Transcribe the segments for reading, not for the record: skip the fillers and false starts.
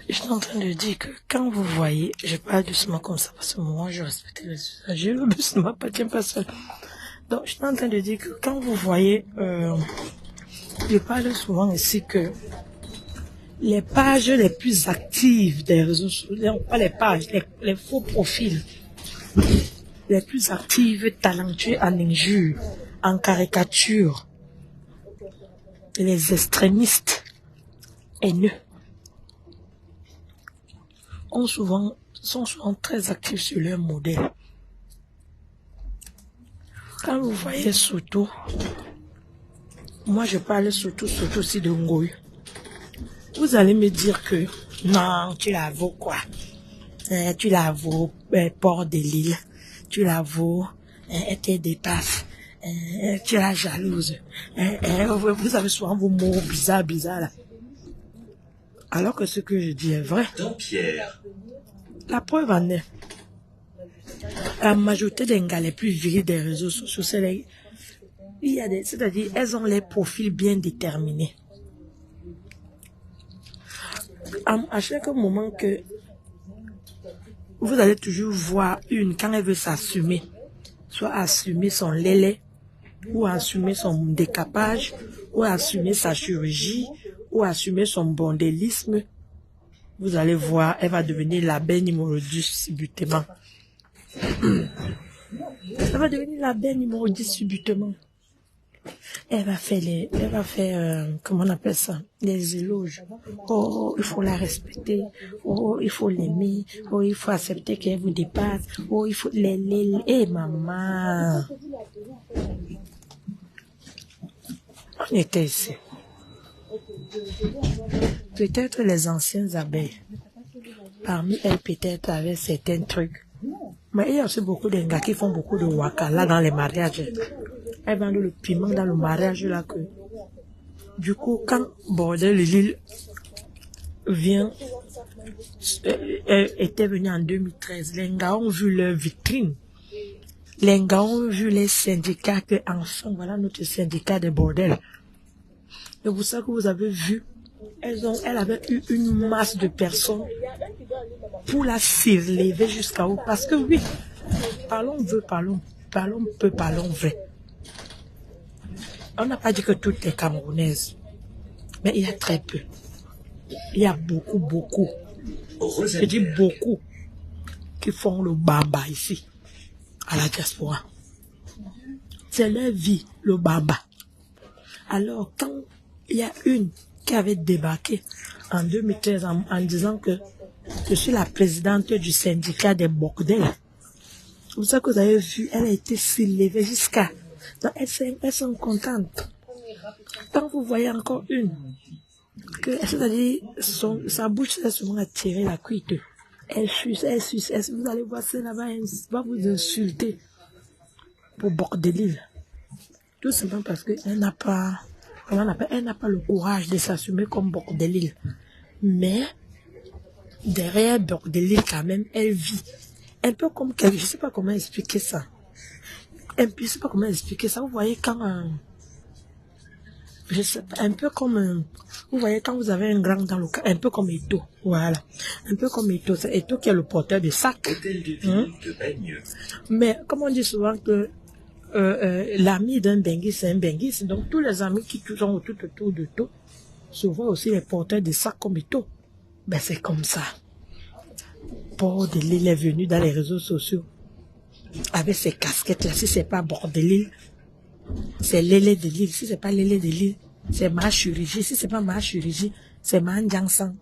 Je suis en train de dire que quand vous voyez, je parle doucement comme ça parce que moi je respecte les usagers, le bus ne m'appartient pas seul. Donc je suis en train de dire que quand vous voyez, je parle souvent ici que les pages les plus actives des réseaux sociaux, non, pas les pages, les faux profils, les plus actives, talentueux en injures, en caricature, les extrémistes haineux sont souvent très actifs sur leur modèle. Quand vous voyez surtout, moi je parle surtout aussi de Ngoï. Vous allez me dire que non, tu la vaux quoi? Tu la vaux port de l'île, tu la vaux, elle te dépasse, tu la jalouse. Vous avez souvent vos mots bizarres là. Alors que ce que je dis est vrai. Pierre. La preuve en est. La majorité des gars les plus virils des réseaux sociaux, c'est-à-dire, elles ont les profils bien déterminés. À chaque moment que vous allez toujours voir une, quand elle veut s'assumer, soit assumer son lélé, ou assumer son décapage, ou assumer sa chirurgie, ou assumer son bordélisme, vous allez voir, elle va devenir la belle numéro 10 subitement. Elle va devenir la belle numéro 10 subitement. Elle va faire comment on appelle ça, les éloges. Oh, il faut la respecter. Oh, il faut l'aimer. Oh, il faut accepter qu'elle vous dépasse. Oh, il faut maman. On était ici. Peut-être les anciennes abeilles. Parmi elles, peut-être avec certains trucs. Mais il y a aussi beaucoup de gars qui font beaucoup de wakala dans les mariages. Elles vendent le piment dans le mariage là que. Du coup, quand Bordel Lille était venu en 2013, les gars ont vu leur vitrine. Les gars ont vu les syndicats que enfin, voilà notre syndicat de bordel. Et vous savez que vous avez vu, elle avait eu une masse de personnes pour la s'élever jusqu'à où. Parce que oui, parlons peu, parlons vrai. On n'a pas dit que toutes les Camerounaises, mais il y a très peu. Il y a beaucoup, je dis beaucoup, qui font le bamba ici, à la diaspora. C'est leur vie, le bamba. Alors, quand il y a une qui avait débarqué en 2013 en disant que je suis la présidente du syndicat des bordels, vous savez que vous avez vu, elle a été s'élever jusqu'à... Donc, elles sont contentes. Quand vous voyez encore une, c'est-à-dire, sa bouche est souvent attirée la cuite. Elle suce, vous allez voir ça là-bas, elle va vous insulter pour bordelil. Tout simplement parce qu'elle n'a pas, elle n'a pas le courage de s'assumer comme bordelil. Mais, derrière bordelil quand même, elle vit. Un peu comme je ne sais pas comment expliquer ça. Vous voyez quand je sais pas, un peu comme vous voyez quand vous avez un grand dans le cas, un peu comme Eto, voilà, un peu comme Eto, c'est Eto qui est le porteur de sac. Mais comme on dit souvent que l'ami d'un benguis c'est un benguis, donc tous les amis qui sont autour de tout, souvent aussi les porteurs de sac comme Eto. Ben c'est comme ça. Port de l'île est venu dans les réseaux sociaux avec ses casquettes là. Si c'est pas Bordelil, c'est Lélé de l'île. Si c'est pas Lélé de l'île, c'est ma chirurgie. Si c'est pas ma chirurgie, c'est ma Ndjangsan.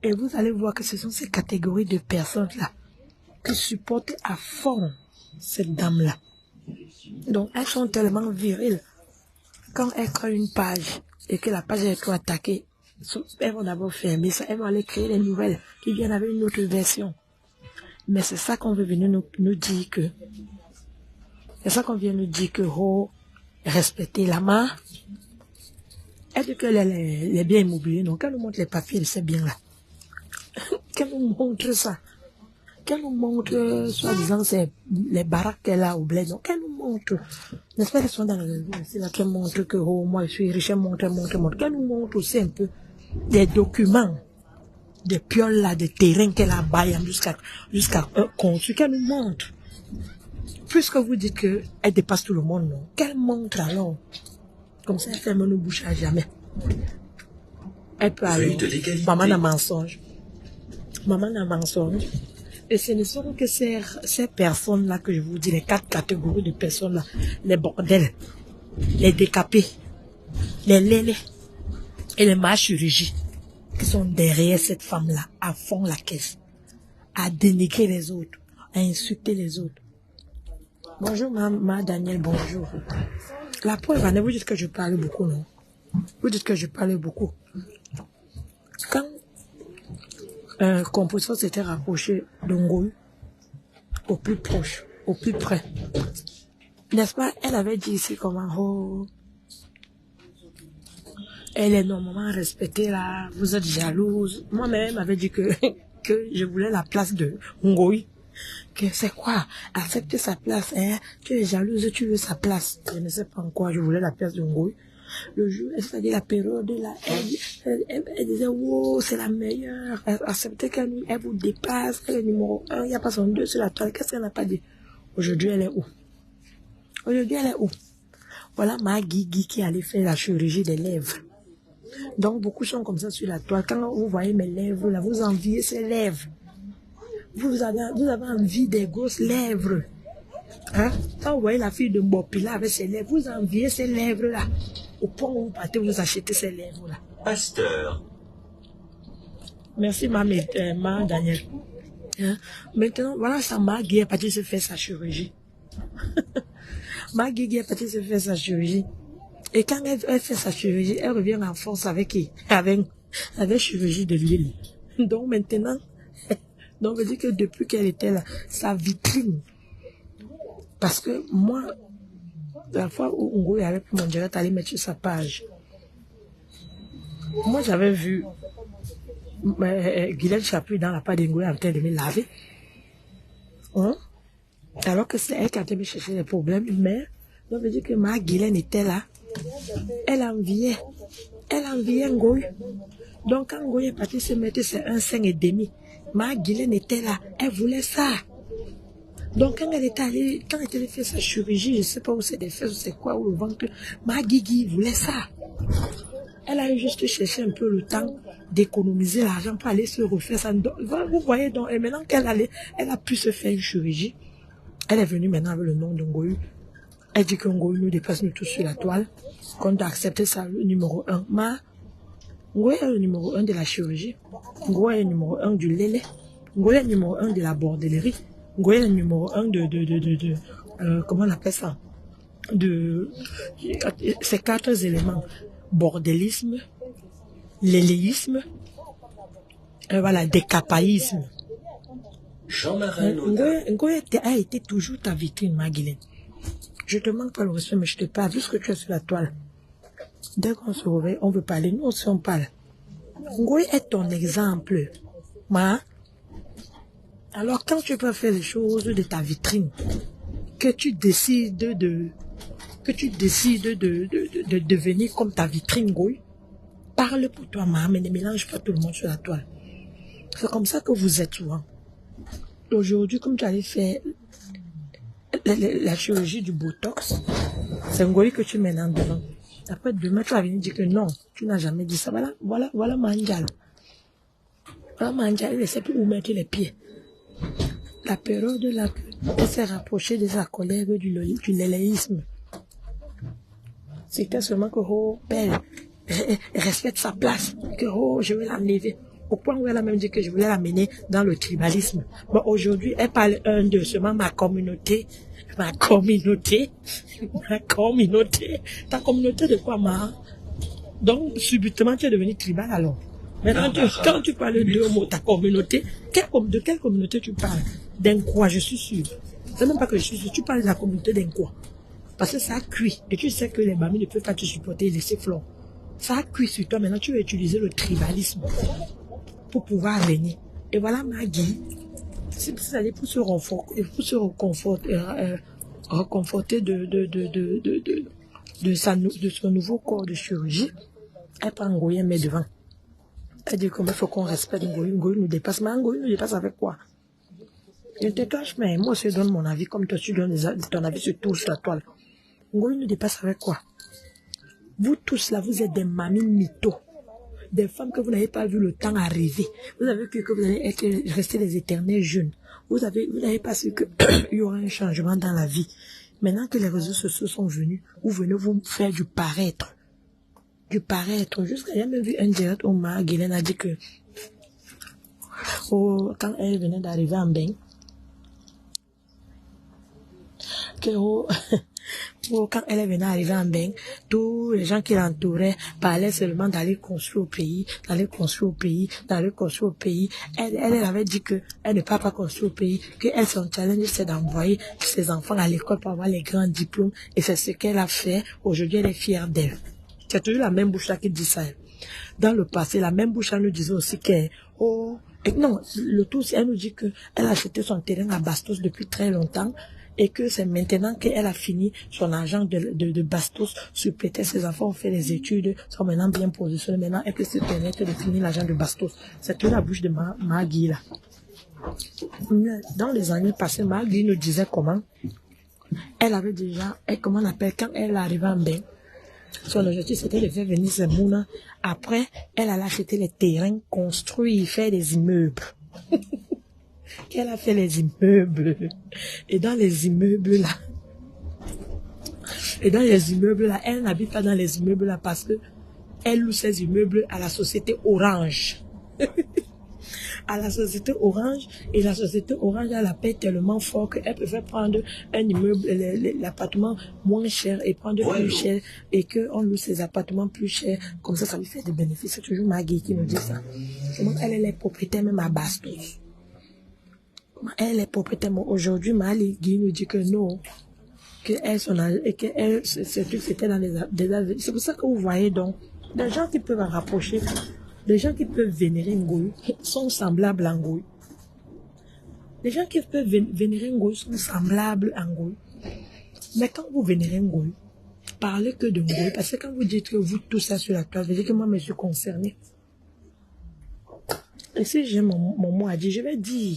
Et vous allez voir que ce sont ces catégories de personnes là qui supportent à fond cette dame là. Donc elles sont tellement viriles. Quand elles créent une page et que la page est trop attaquée, elles vont d'abord fermer ça. Elles vont aller créer des nouvelles qui viennent avec une autre version. Mais c'est ça qu'on veut venir nous dire que. C'est ça qu'on vient nous dire que, oh, respecter la main. Elle dit qu'elle est bien immobilier. Donc, qu'elle nous montre les papiers de ces biens-là. Qu'elle nous montre ça. Qu'elle nous montre, soi-disant, c'est les baraques qu'elle a au bled. Donc, qu'elle nous montre. N'est-ce pas, elles sont dans la région ici, là, qu'elle montre que, oh, moi, je suis riche, elle montre. Qu'elle nous montre aussi un peu des documents des pioles là, des terrains qu'elle a baillé jusqu'à construire, qu'elle nous montre. Puisque vous dites qu'elle dépasse tout le monde, non? Qu'elle montre alors. Comme ça, elle ferme nos bouches à jamais. Elle peut aller. Maman n'a mensonge. Maman n'a mensonge. Et ce ne sont que ces personnes-là que je vous dis, les 4 catégories de personnes-là. Les bordels, les décapés, les lélés et les chirurgies qui sont derrière cette femme-là, à fond la caisse, à dénigrer les autres, à insulter les autres. Bonjour, ma Daniel, bonjour. La preuve, vous dites que je parle beaucoup, non? Vous dites que je parle beaucoup. Quand un compositeur s'était rapproché de Ngoï, au plus proche, au plus près, n'est-ce pas? Elle avait dit ici comment, oh, elle est normalement respectée là, vous êtes jalouse. Moi-même, elle m'avait dit que je voulais la place de Ngoï. Que c'est quoi? Accepter sa place, hein? Tu es jalouse, tu veux sa place. Je ne sais pas en quoi je voulais la place de Ngoï. Le jour, c'est-à-dire la période là, elle disait, wow, c'est la meilleure. Accepter qu'elle vous dépasse, elle est numéro 1, il n'y a pas son 2 sur la toile. Qu'est-ce qu'elle n'a pas dit? Aujourd'hui, elle est où? Aujourd'hui, elle est où? Voilà ma Guigui qui allait faire la chirurgie des lèvres. Donc, beaucoup sont comme ça sur la toile. Quand vous voyez mes lèvres là, vous enviez ces lèvres. Vous avez envie des grosses lèvres. Hein? Quand vous voyez la fille de Mbopila avec ses lèvres, vous enviez ces lèvres-là. Au point où vous partez, vous achetez ces lèvres-là. Pasteur. Merci, ma Daniel. Hein? Maintenant, voilà, ça Maggie est partie se faire sa chirurgie. Maggie est partie se faire sa chirurgie. Et quand elle fait sa chirurgie, elle revient en force avec qui? Avec chirurgie de l'huile. Donc maintenant, donc je dis que depuis qu'elle était là, sa vitrine. Parce que moi, la fois où Ngoï avait pris mon direct, aller mettre sur sa page. Moi, j'avais vu Guylaine Chapuis dans la page de Ngoï en train de me laver. Hein? Alors que c'est elle qui a été me chercher les problèmes. Mais, donc je dis que ma Guylaine était là. Elle enviait Ngoï. Donc quand Ngoï est parti se mettre, c'est 1,5 ma Guylaine était là. Elle voulait ça. Donc, quand elle était allée faire sa chirurgie, je ne sais pas où c'est des fesses, ou c'est quoi, ou le ventre, ma Guigui voulait ça. Elle a juste cherché un peu le temps d'économiser l'argent pour aller se refaire ça. Donc, vous voyez, donc, et maintenant elle a pu se faire une chirurgie. Elle est venue maintenant avec le nom de Ngoï. Elle dit que Ngoï nous dépasse nous tous sur la toile, qu'on doit accepter ça, le numéro 1. Ngoï est le numéro 1 de la chirurgie. Ngoï est le numéro 1 du lélé. Ngoï est le numéro 1 de la bordellerie. Ngoï est le numéro 1 comment on appelle ça? Ces 4 éléments. Bordellisme, léléisme, voilà, décapaïsme. Ngoï a été toujours ta vitrine, Magdalene. Je te manque pas le respect, mais je te parle, juste que tu es sur la toile. Dès qu'on se réveille, on veut parler, nous aussi on parle. Ngoï est ton exemple. Alors, quand tu peux faire les choses de ta vitrine, que tu décides de devenir comme ta vitrine, Ngoï, parle pour toi, mais ne mélange pas tout le monde sur la toile. C'est comme ça que vous êtes souvent. Aujourd'hui, comme tu allais faire la chirurgie du Botox, c'est Ngoï que tu mets en devant. Après, demain, tu vas venir dire que non, tu n'as jamais dit ça. Voilà Mandial. Voilà Mandial, il ne sait plus où mettre les pieds. La période là, elle s'est rapprochée de sa collègue du léléisme. C'était seulement que, oh, elle respecte sa place, que, oh, je vais l'enlever. Au point où elle a même dit que je voulais l'amener dans le tribalisme. Bon, aujourd'hui, elle parle de seulement ma communauté. Ta communauté de quoi, Donc, subitement, tu es devenu tribal alors. Maintenant, quand tu parles de ta communauté, de quelle communauté tu parles? D'un quoi, je suis sûr. C'est même pas que je suis sûr, tu parles de la communauté d'un quoi. Parce que ça a cuit. Et tu sais que les mamies ne peuvent pas te supporter et laisser flore. Ça a cuit sur toi. Maintenant, tu vas utiliser le tribalisme pour pouvoir régner. Et voilà Maggie. C'est-à-dire pour se reconforter de son nouveau corps de chirurgie. Elle prend Ngoï, met devant. Elle dit qu'il faut qu'on respecte Ngoï. Ngoï nous dépasse. Mais Ngoï nous dépasse avec quoi? Je te cache, mais moi aussi je donne mon avis comme toi tu donnes ton avis sur tout sur la toile. Ngoï nous dépasse avec quoi? Vous tous là, vous êtes des mamies mythos. Des femmes que vous n'avez pas vu le temps arriver. Vous avez cru que vous allez rester les éternels jeunes. Vous n'avez pas su qu'il y aura un changement dans la vie. Maintenant que les réseaux sociaux sont venus, vous venez vous faire du paraître. Du paraître. Jusqu'à, j'ai même vu un direct où Guylaine a dit que quand elle venait d'arriver en bain, quand elle venait d'arriver en bain, tous les gens qui l'entouraient parlaient seulement d'aller construire au pays, d'aller construire au pays, d'aller construire au pays. Elle avait dit qu'elle ne peut pas construire au pays, qu'elle, son challenge, c'est d'envoyer ses enfants à l'école pour avoir les grands diplômes. Et c'est ce qu'elle a fait. Aujourd'hui, elle est fière d'elle. C'est toujours la même bouche là qui dit ça. Dans le passé, la même bouche, elle nous disait aussi que, non, le tout, elle nous dit qu'elle a acheté son terrain à Bastos depuis très longtemps. Et que c'est maintenant qu'elle a fini son argent de Bastos, suppléter ses enfants, ont fait les études, sont maintenant bien positionnés. Maintenant, elle peut se permettre de finir l'argent de Bastos. C'est toute la bouche de Magui, là. Dans les années passées, Magui nous disait comment elle avait déjà, comment on appelle, quand elle arrivait en bain, son objectif c'était de faire venir ses mouna. Après, elle allait acheter les terrains, construire, faire des immeubles. Qu'elle a fait les immeubles. Et dans les immeubles là, elle n'habite pas dans les immeubles là parce que elle loue ses immeubles à la société Orange. À la société Orange, et la société Orange elle la paie tellement fort qu'elle peut faire prendre un immeuble, l'appartement moins cher et prendre plus cher, et qu'on loue ses appartements plus chers. Comme ça lui fait des bénéfices. C'est toujours Maggie qui nous dit ça. Elle est propriétaire même à Bastos. Elle est propriétaire. Aujourd'hui, Maggie nous dit que non, que elle, son âge, et que elle, ce truc c'était dans des. C'est pour ça que vous voyez donc, des gens qui peuvent en rapprocher, des gens qui peuvent vénérer Ngoï sont semblables à Ngoï. Les gens qui peuvent vénérer Ngoï sont semblables à Ngoï. Mais quand vous vénérez Ngoï, parlez que de Ngoï, parce que quand vous dites que vous tout ça sur la toile, vous dites que moi je suis concerné. Et si j'ai mon mot à dire, je vais dire.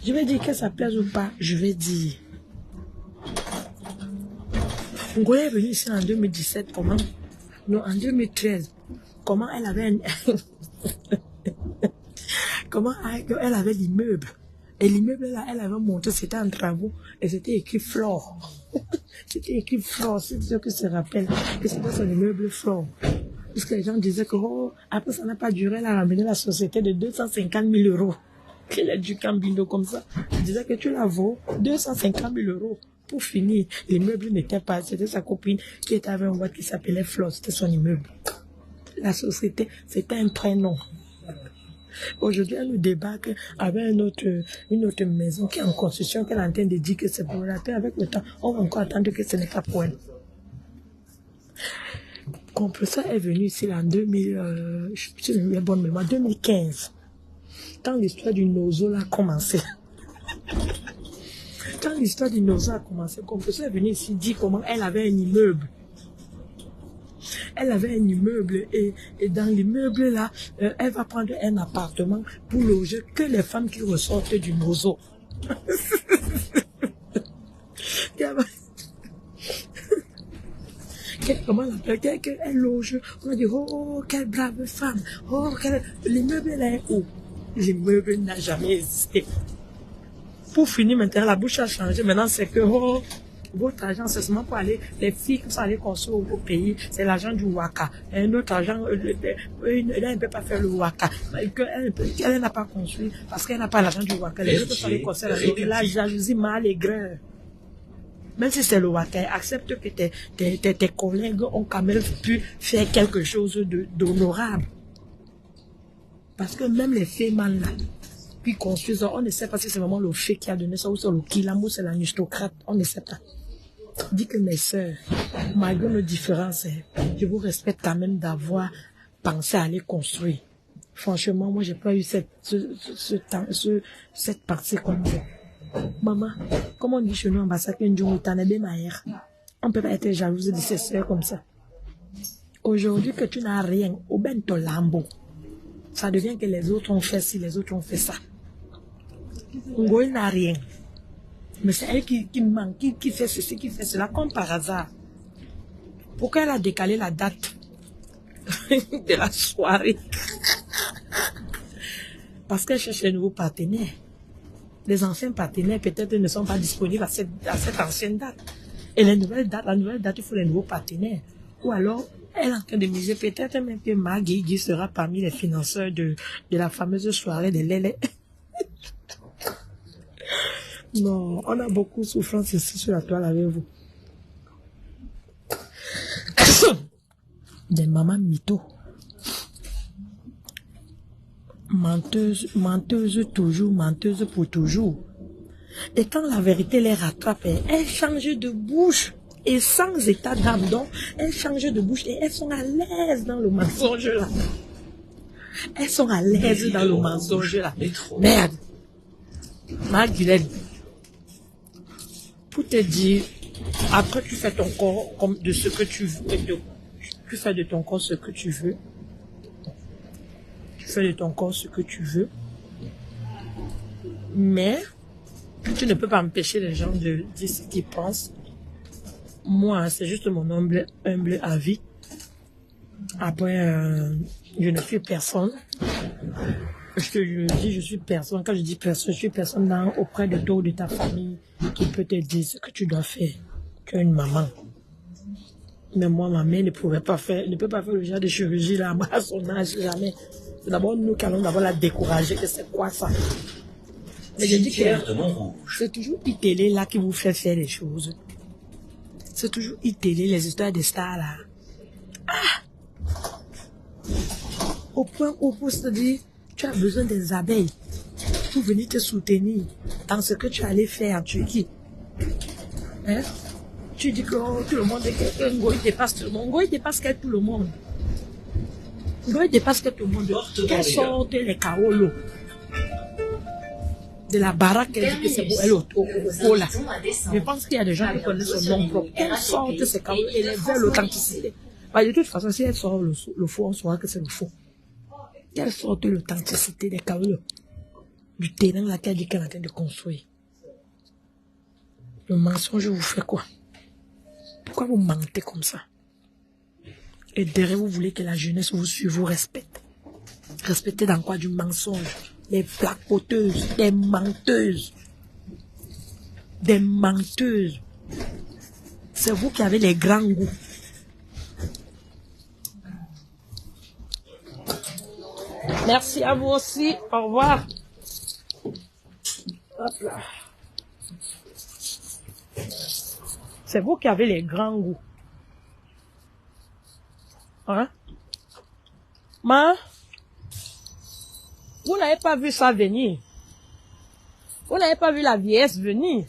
Je vais dire que ça plaise ou pas, je vais dire. Ngoï est venue ici en 2017, comment? Non, en 2013. Comment elle avait comment elle avait l'immeuble. Et l'immeuble là, elle avait monté, c'était en travaux, et c'était écrit Flore. C'était écrit Flore, c'est ce que se rappelle, que c'était son immeuble Flore. Parce que les gens disaient que, après ça n'a pas duré, elle a ramené la société de 250 000 euros. Qu'elle a du Cambino comme ça. Je disais que tu la vaux 250 000 euros. Pour finir, l'immeuble n'était pas, c'était sa copine qui était avec un boîte qui s'appelait Flore, c'était son immeuble. La société, c'était un prénom. Aujourd'hui, elle nous débarque avec une autre maison qui est en construction, qu'elle est en train de dire que c'est pour la paix. Avec le temps, on va encore attendre que ce n'est pas pour elle. Compresseur est venu ici en 2015. Quand l'histoire du Nozo a commencé. Quand l'histoire du Nozo a commencé, Compresseur est venu ici dire comment elle avait un immeuble. Elle avait un immeuble et dans l'immeuble là, elle va prendre un appartement pour loger que les femmes qui ressortent du Nozo. Comment on appelle qu'elle loge. On a dit, oh, quelle brave femme. L'immeuble là est où? L'immeuble n'a jamais existé. Pour finir maintenant, la bouche a changé. Maintenant, c'est que, votre argent, c'est seulement pour aller, les filles qui sont allées construire au pays, c'est l'argent du Waka. Et notre argent, elle ne peut pas faire le Waka. Elle n'a pas construit parce qu'elle n'a pas l'argent du Waka. Les autres sont allés construire la jalousie mal et grave. Même si c'est le Waka, accepte que tes collègues ont quand même pu faire quelque chose d'honorable. Parce que même les femmes là, qui construisent, on ne sait pas si c'est vraiment le fait qui a donné ça ou c'est le Kilamou, c'est l'aristocrate, on ne sait pas. Dis que mes sœurs, malgré nos différences, je vous respecte quand même d'avoir pensé à aller construire. Franchement, moi, j'ai pas eu cette partie comme ça. Maman, comme on dit chez nous en Basak, on ne peut pas être jalouse de ses sœurs comme ça. Aujourd'hui que tu n'as rien, au ben to lambo. Ça devient que les autres ont fait ci, les autres ont fait ça. Ngoï n'a rien. Mais c'est elle qui manque, qui fait ceci, qui fait cela, comme par hasard. Pourquoi elle a décalé la date de la soirée? Parce qu'elle cherche les nouveaux partenaires. Les anciens partenaires peut-être ne sont pas disponibles à cette ancienne date. Et la nouvelle date, il faut les nouveaux partenaires. Ou alors, elle est en train de miser peut-être même que Magui sera parmi les financeurs de la fameuse soirée de Lélé. Non, on a beaucoup de souffrance ici sur la toile avec vous. Des mamans mythos. Menteuse toujours, menteuse pour toujours. Et quand la vérité les rattrape, elles changent de bouche. Et sans état d'âme, donc, elles changent de bouche et elles sont à l'aise dans le mensonge là. Elles sont à l'aise dans le mensonge là. Merde. Magdalene. Pour te dire, après tu fais ton corps comme de ce que tu veux. Tu fais de ton corps ce que tu veux. Tu fais de ton corps ce que tu veux. Mais, tu ne peux pas empêcher les gens de dire ce qu'ils pensent. Moi, c'est juste mon humble avis. Après, je ne suis personne. Je suis personne. Quand je dis personne, je suis personne auprès de toi ou de ta famille qui peut te dire ce que tu dois faire. Tu as une maman. Mais moi, ma mère ne peut pas faire le genre de chirurgie là, à son âge, jamais. C'est d'abord nous qui allons d'abord la décourager, que c'est quoi ça? Mais je dis que c'est toujours ITélé là qui vous fait faire les choses. C'est toujours ITélé, les histoires des stars là. Ah! Au point où pour se dire, tu as besoin des abeilles pour venir te soutenir dans ce que tu allais faire en Turquie. Hein? Tu dis que oh, tout le monde est que Ngoï dépasse tout le monde. Ngoï dépasse tout le monde. Ngoï dépasse tout le monde. Quelles sortent les kaolos de la baraque elle dit que c'est elle au là. Je pense qu'il y a des gens qui connaissent son nom propre. Quelles sortent ces kaolos et les veulent l'authenticité. De toute façon, si elle sort le faux, on saura que c'est le faux. Quelle sorte l'authenticité des kaolos du terrain là qu'elle dit qu'elle est en train de construire. Le mensonge vous fait quoi? Pourquoi vous mentez comme ça? Et derrière, vous voulez que la jeunesse vous suive, vous respecte. Respectez dans quoi? Du mensonge. Des placoteuses, des menteuses. Des menteuses. C'est vous qui avez les grands goûts. Merci à vous aussi. Au revoir. Hop là. C'est vous qui avez les grands goûts. Hein? Ma? Vous n'avez pas vu ça venir. Vous n'avez pas vu la vieillesse venir.